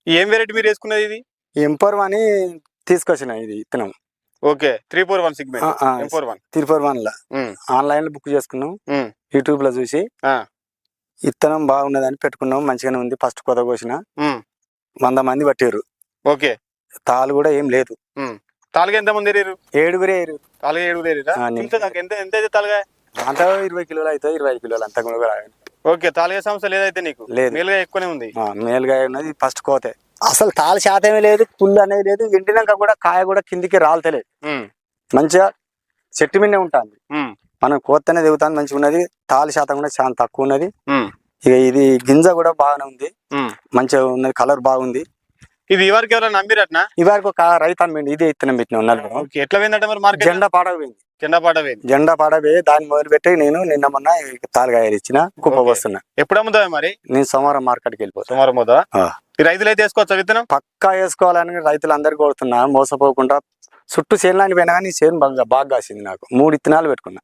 ఏం వెరైటీ మీరు వేసుకున్నది ఇది? ఎంపర్ అని తీసుకొచ్చిన ఇది ఇత్తనం. ఓకే 341 సెగ్మెంట్ M41 341 లా ఆన్లైన్ లో బుక్ చేసుకున్నాం, యూట్యూబ్ లో చూసి ఇత్తనం బాగున్నదని పెట్టుకున్నాం. మంచిగానే ఉంది. ఫస్ట్ కొత్త కోసిన 100 మంది పట్టారు. ఓకే తాలు కూడా ఏం లేదు. తాలుగా ఎంత మంది ఏరారు? 7 తాలుగా 7 ఏరా? ఎంత అయితే తాలుగా? అంతా 20 కిలోలు అయితే 25 కిలోలు అంతా కూడా. ఓకే తాలుగా సమస్య లేదైతే నీకు? లేదు, మేలుగా ఎక్కువనే ఉంది. మేలుగా ఉన్నది. ఫస్ట్ కోతే అసలు తాలు శాతమే లేదు, పుల్లు అనేది లేదు. ఎండినాక కూడా కాయ కూడా కిందికి రాలతలేదు. మంచిగా చెట్టు మీదనే ఉంటుంది. మనం కోతనే దిగుతాను. మంచిగా ఉన్నది. తాలు శాతం కూడా చాలా తక్కువ ఉన్నది. ఇక ఇది గింజ కూడా బాగానే ఉంది, మంచిగా ఉన్నది. కలర్ బాగుంది. ఇది ఇవరికి ఎవరైనా నమ్మిరట్నా? ఇవరకు ఒక రైతు అమ్మిండి. ఇదే ఇత్తనం పెట్టిన. ఎట్లా పోయిందంటే మరి మార్కెట్? జెండా పాడపోయింది. జెండా పాడపోయి దాన్ని మొదలు పెట్టి నేను నిన్న మొన్న తాలుగాయలు ఇచ్చిన కుప్ప వస్తున్నా. ఎప్పుడు అమ్ముతావా మరి? నేను సోమవారం మార్కెట్కి వెళ్ళిపోతా. సోమవారం పోతా. రైతులు అయితే వేసుకోవచ్చా విత్తనం? పక్కా వేసుకోవాలని రైతులు అందరు కోరుతున్నా. మోసపోకుండా చుట్టూ చేనులాంటి పోయినా కానీ చేను బాగా కాసింది. నాకు 3 ఇత్తనాలు పెట్టుకున్నా.